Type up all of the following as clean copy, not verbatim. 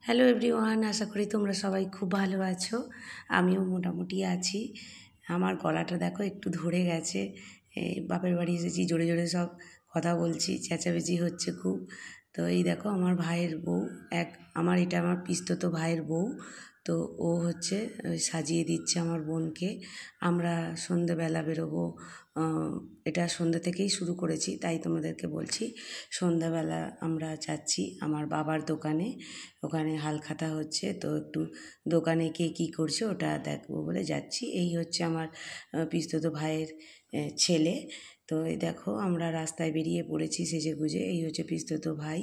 Hello everyone, আশা করি তোমরা সবাই খুব ভালো আছো। আমিও মোটামুটি আছি। আমার গলাটা দেখো একটু ধরে গেছে। বাপের বাড়ি এসেছি, জোরে জোরে সব কথা বলছি, চেঁচামেচি হচ্ছে খুব। তো এই দেখো আমার ভাইয়ের বউ, এটা আমার পিস্তত ভাইয়ের বউ। তো ও হচ্ছে সাজিয়ে দিচ্ছে আমার বোনকে। আমরা সন্ধেবেলা বেরোবো, এটা সন্ধ্যে থেকেই শুরু করেছি, তাই তোমাদেরকে বলছি। সন্ধ্যাবেলা আমরা যাচ্ছি আমার বাবার দোকানে, ওখানে হালখাতা হচ্ছে, তো একটু দোকানে কে কী করছে ওটা দেখবো বলে যাচ্ছি। এই হচ্ছে আমার পিস্তত ভাইয়ের ছেলে। তো এই দেখো আমরা রাস্তায় বেরিয়ে পড়েছি সেজেগুজে। এই হচ্ছে পিস্তত ভাই।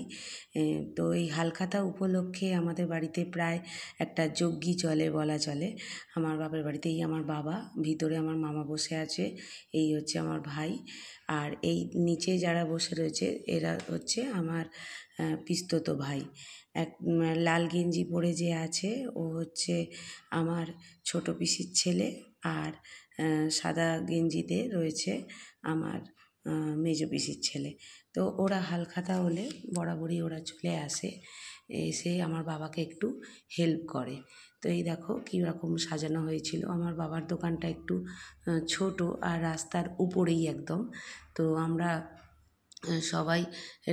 তো এই হালখাতা উপলক্ষে আমাদের বাড়িতে প্রায় একটা যজ্ঞই চলে বলা চলে। আমার বাপের বাড়িতে এই আমার বাবা, ভিতরে আমার মামা বসে আছে, এই হচ্ছে আমার ভাই। আর এই নিচে যারা বসে রয়েছে এরা হচ্ছে আমার পিস্তত ভাই। এক লাল গেঞ্জি পরে যে আছে ও হচ্ছে আমার ছোটো পিসির ছেলে। আর সাদা গেঞ্জিতে রয়েছে আমার মেজো পিসির ছেলে। তো ওরা হালখাতা হলে বরাবরই ওরা চলে আসে, এসে আমার বাবাকে একটু হেল্প করে। তো এই দেখো কীরকম সাজানো হয়েছিল। আমার বাবার দোকানটা একটু ছোট আর রাস্তার উপরেই একদম। তো আমরা সবাই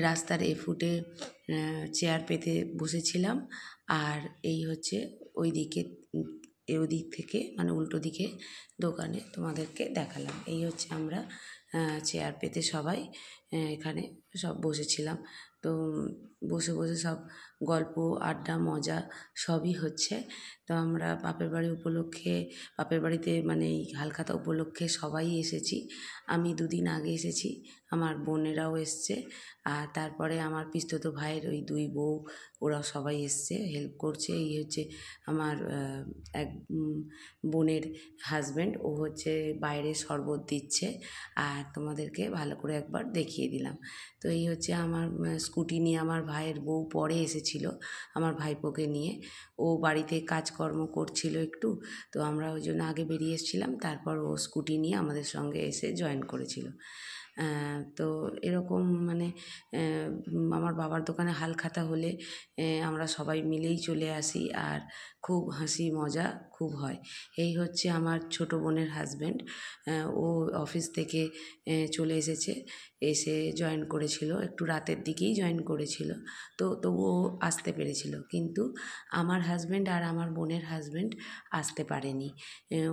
রাস্তার এফুটে চেয়ার পেতে বসেছিলাম। আর এই হচ্ছে ওই দিকে, ওদিক থেকে মানে উল্টো দিকে দোকানে তোমাদেরকে দেখালাম। এই হচ্ছে আমরা চেয়ার পেতে সবাই এখানে সব বসেছিলাম। তো বসে বসে সব গল্প আড্ডা মজা সবই হচ্ছে। তো আমরা বাপের বাড়িতে মানে এই হালখাতা উপলক্ষে সবাই এসেছি। আমি দুদিন আগে এসেছি, আমার বোনেরাও এসছে, আর তারপরে আমার পিস্তত ভাইয়ের ওই দুই বউ, ওরা সবাই এসছে হেল্প করছে। এই হচ্ছে আমার এক বোনের হাজব্যান্ড, ও হচ্ছে বাইরে শরবত দিচ্ছে। আর তোমাদেরকে ভালো করে একবার দেখিয়ে দিলাম। তো এই হচ্ছে আমার স্কুটি নিয়ে আমার ভাইয়ের বউ পরে এসেছিলো আমার ভাইপোকে নিয়ে। ও বাড়িতে কাজকর্ম করছিল একটু, তো আমরা ওই জন্য আগে বেরিয়ে এসেছিলাম, তারপর ও স্কুটি নিয়ে আমাদের সঙ্গে এসে জয়েন করেছিল। তো এরকম মানে আমার বাবার দোকানে হালখাতা হলে আমরা সবাই মিলেই চলে আসি, আর খুব হাসি মজা খুব হয়। এই হচ্ছে আমার ছোটো বোনের হাজব্যান্ড। ও অফিস থেকে চলে এসেছে, এসে জয়েন করেছিল, একটু রাতের দিকেই জয়েন করেছিল। তো তবুও আসতে পেরেছিল, কিন্তু আমার হাজব্যান্ড আর আমার বোনের হাজব্যান্ড আসতে পারেনি।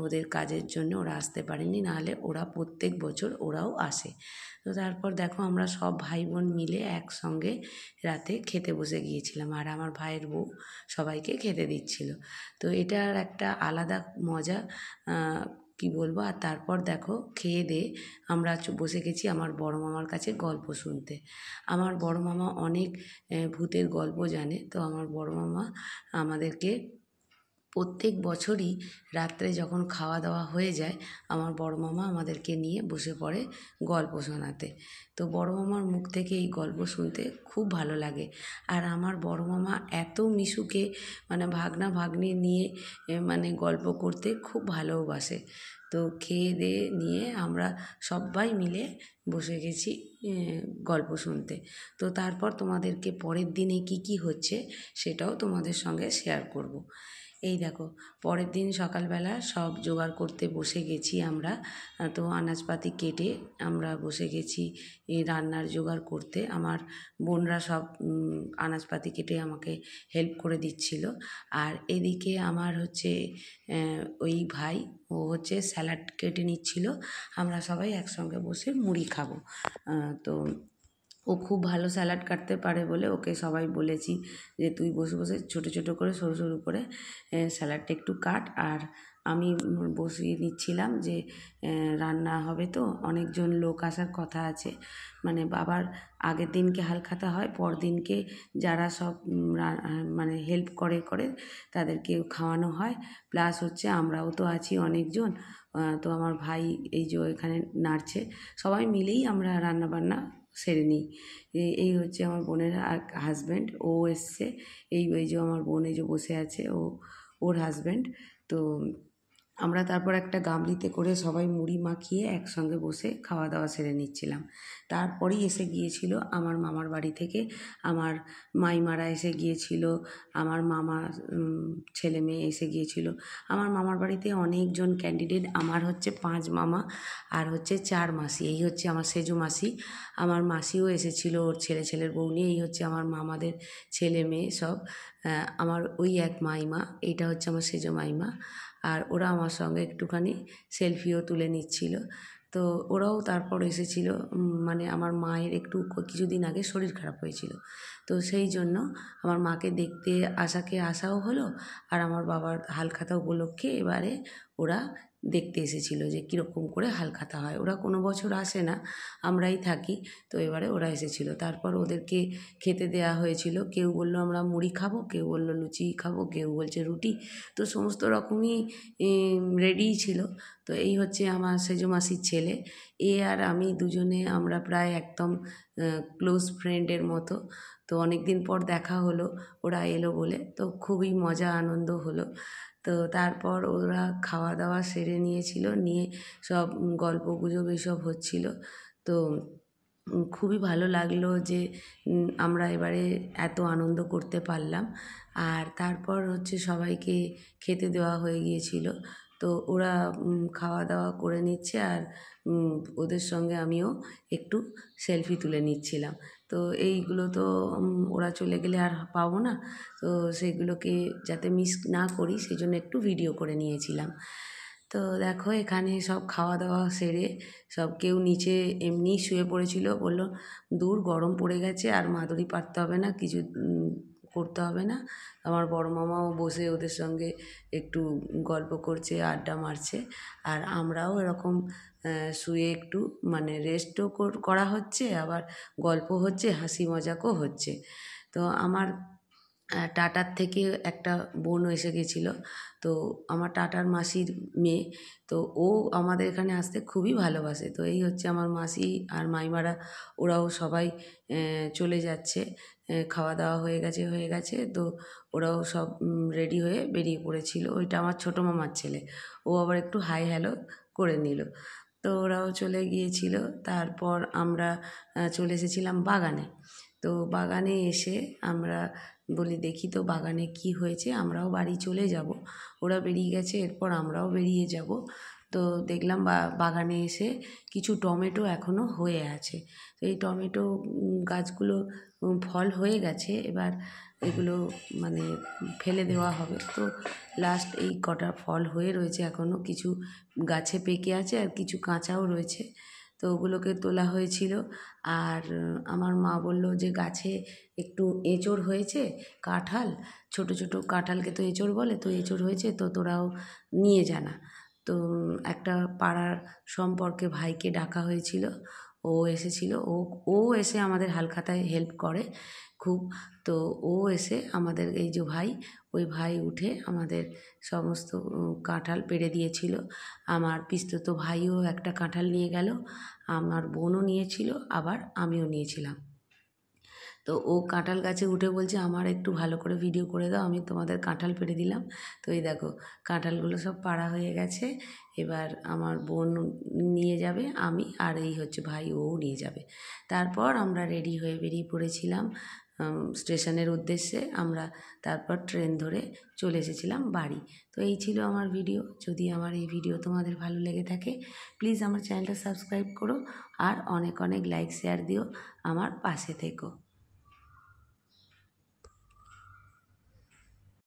ওদের কাজের জন্য ওরা আসতে পারেনি, নাহলে ওরা প্রত্যেক বছর ওরাও আসে। তো তারপর দেখো আমরা সব ভাই বোন মিলে একসঙ্গে রাতে খেতে বসে গিয়েছিলাম, আর আমার ভাইয়ের বউ সবাইকে খেতে দিচ্ছিল। তো এটার একটা আলাদা মজা, কি বলবো। আর তারপর দেখো খেয়ে দিয়ে আমরা বসে গেছি আমার বড় মামার কাছে গল্প শুনতে। আমার বড় মামা অনেক ভূতের গল্প জানে। তো আমার বড় মামা আমাদেরকে প্রত্যেক বছরই রাত্রে যখন খাওয়া দাওয়া হয়ে যায়, আমার বড় মামা আমাদেরকে নিয়ে বসে পড়ে গল্প শোনাতে। তো বড় মামার মুখ থেকে এই গল্প শুনতে খুব ভালো লাগে। আর আমার বড় মামা এত মিশুকে মানে ভাগনা ভাগ্নি নিয়ে মানে গল্প করতে খুব ভালোবাসে। তো খেয়ে দিয়ে নিয়ে আমরা সবাই মিলে বসে গেছি গল্প শুনতে। তো তারপর তোমাদেরকে পরের দিনে কি কি হচ্ছে সেটাও তোমাদের সঙ্গে শেয়ার করব। এই দেখো পরের দিন সকালবেলা সব জোগাড় করতে বসে গেছি আমরা। তো আনাজপাতি কেটে আমরা বসে গেছি রান্নার জোগাড় করতে। আমার বোনরা সব আনাজপাতি কেটে আমাকে হেল্প করে দিচ্ছিল। আর এদিকে আমার হচ্ছে ওই ভাই, ও হচ্ছে স্যালাড কেটে নিচ্ছিল। আমরা সবাই একসঙ্গে বসে মুড়ি খাবো। তো ও খুব ভালো স্যালাড কাটতে পারে বলে ওকে সবাই বলেছি যে তুই বসে বসে ছোটো ছোটো করে সরু সরু করে স্যালাডটা একটু কাট। আর আমি বসিয়ে দিচ্ছিলাম যে রান্না হবে, তো অনেকজন লোক আসার কথা আছে। মানে বাবার আগের দিনকে হালখাতা হয়, পর দিনকে যারা সব মানে হেল্প করে তাদেরকে খাওয়ানো হয়। প্লাস হচ্ছে আমরাও তো আছি অনেকজন। তো আমার ভাই এই যে এখানে নাড়ছে, সবাই মিলেই আমরা রান্নাবান্না সেরে নিই। এই হচ্ছে আমার বোনের হাজব্যান্ড, ও এসছে। এই যে আমার বোন এই যে বসে আছে, ওর হাজব্যান্ড। তো আমরা তারপর একটা গামলিতে করে সবাই মুড়ি মাখিয়ে একসঙ্গে বসে খাওয়া দাওয়া সেরে নিচ্ছিলাম। তারপরেই এসে গিয়েছিল আমার মামার বাড়ি থেকে আমার মাইমারা এসে গিয়েছিল, আমার মামার ছেলে মেয়ে এসে গিয়েছিল। আমার মামার বাড়িতে অনেকজন ক্যান্ডিডেট, আমার হচ্ছে 5 মামা আর হচ্ছে 4 মাসি, এই হচ্ছে আমার সেজো মাসি। আমার মাসিও এসেছিল ওর ছেলের বউ নিয়ে, এই হচ্ছে আমার মামাদের ছেলে মেয়ে সব। আমার ওই এক মাইমা, এইটা হচ্ছে আমার সেজো মাইমা। আর ওরা আমার সঙ্গে একটুখানি সেলফিও তুলে নিচ্ছিল। তো ওরাও তারপর এসেছিল, মানে আমার মায়ের একটু কিছুদিন আগে শরীর খারাপ হয়েছিল, তো সেই জন্য আমার মাকে দেখতে আসাও হলো। আর আমার বাবার হালখাতা উপলক্ষে এবারে ওরা দেখতে এসেছিল যে কীরকম করে হালখাতা হয়। ওরা কোনো বছর আসে না, আমরাই থাকি, তো এবারে ওরা এসেছিল। তারপর ওদেরকে খেতে দেয়া হয়েছিল, কেউ বলল আমরা মুড়ি খাবো, কেউ বলল লুচি খাবো, কেউ বলছে রুটি, তো সমস্ত রকমই রেডিই ছিল। তো এই হচ্ছে আমার সেজো মাসির ছেলে, এ আর আমি দুজনে আমরা প্রায় একদম ক্লোজ ফ্রেন্ডের মতো। তো অনেক দিন পর দেখা হলো, ওরা এলো বলে, তো খুবই মজা আনন্দ হলো। তো তারপর ওরা খাওয়া দাওয়া সেরে নিয়েছিল, নিয়ে সব গল্প গুজব এসব হচ্ছিল। তো খুবই ভালো লাগলো যে আমরা এবারে এত আনন্দ করতে পারলাম। আর তারপর হচ্ছে সবাইকে খেতে দেওয়া হয়ে গিয়েছিল, তো ওরা খাওয়া দাওয়া করে নিচ্ছে আর ওদের সঙ্গে আমিও একটু সেলফি তুলে নিচ্ছিলাম। তো এইগুলো তো ওরা চলে গেলে আর পাবো না, তো সেগুলোকে যাতে মিস না করি সেই জন্য একটু ভিডিও করে নিয়েছিলাম। তো দেখো এখানে সব খাওয়া দাওয়া সেরে সব কেউ নিচে এমনিই শুয়ে পড়েছিল, বলল দূর গরম পড়ে গেছে আর মাদুরি পাততে হবে না, কিছু করতে হবে না। আমার বড় মামাও বসে ওদের সঙ্গে একটু গল্প করছে, আড্ডা মারছে। আর আমরাও এরকম শুয়ে একটু মানে রেস্টও করা হচ্ছে, আবার গল্প হচ্ছে, হাসি মজাকও হচ্ছে। তো আমার টাটার থেকে একটা বোনও এসে গেছিলো, তো আমার টাটার মাসির মেয়ে, তো ও আমাদের এখানে আসতে খুবই ভালোবাসে। তো এই হচ্ছে আমার মাসি আর মাইমারা, ওরাও সবাই চলে যাচ্ছে, খাওয়া দাওয়া হয়ে গেছে, তো ওরাও সব রেডি হয়ে বেরিয়ে পড়েছিল। ওইটা আমার ছোটো মামার ছেলে, ও আবার একটু হাই হ্যালো করে নিল। তো ওরাও চলে গিয়েছিল। তারপর আমরা চলে এসেছিলাম বাগানে। তো বাগানে এসে আমরা বলি দেখি তো বাগানে কি হয়েছে, আমরাও বাড়ি চলে যাব। ওরা বেরিয়ে গেছে, এরপর আমরাও বেরিয়ে যাব। তো দেখলাম বাগানে এসে কিছু টমেটো এখনও হয়ে আছে। তো এই টমেটো গাছগুলো ফল হয়ে গেছে, এবার এগুলো মানে ফেলে দেওয়া হবে। তো লাস্ট এই কটা ফল হয়ে রয়েছে, এখনও কিছু গাছে পেকে আছে আর কিছু কাঁচাও রয়েছে, তো ওগুলোকে তোলা হয়েছিল। আর আমার মা বলল যে গাছে একটু এঁচোড় হয়েছে, কাঁঠাল, ছোটো ছোটো কাঁঠালকে তো এঁচোড় বলে, তো এঁচোড় হয়েছে, তো তোরাও নিয়ে যা না। তো একটা পাড়ার সম্পর্কে ভাইকে ডাকা হয়েছিল, ও এসেছিল, ও এসে আমাদের হালখাতায় হেল্প করে খুব। তো ও এসে আমাদের এই যে ভাই, ওই ভাই উঠে আমাদের সমস্ত কাঁঠাল পেড়ে দিয়েছিল। আমার পিসতুতো ভাইও একটা কাঁঠাল নিয়ে গেল, আমার বোনও নিয়েছিল, আবার আমিও নিয়েছিলাম। তো ও কাঁঠাল গাছে উঠে বলছে আমার একটু ভালো করে ভিডিও করে দাও, আমি তোমাদের কাঁঠাল পেড়ে দিলাম। তো এই দেখো কাঁঠালগুলো সব পাড়া হয়ে গেছে, এবার আমার বোন নিয়ে যাবে, আমি আর এই হচ্ছে ভাই, ও নিয়ে যাবে। তারপর আমরা রেডি হয়ে বেরিয়ে পড়েছিলাম স্টেশনের উদ্দেশ্যে। আমরা তারপর ট্রেন ধরে চলে এসেছিলাম বাড়ি। তো এই ছিল আমার ভিডিও। যদি আমার এই ভিডিও তোমাদের ভালো লেগে থাকে প্লিজ আমার চ্যানেলটা সাবস্ক্রাইব করো, আর অনেক অনেক লাইক শেয়ার দিও, আমার পাশে থেকো।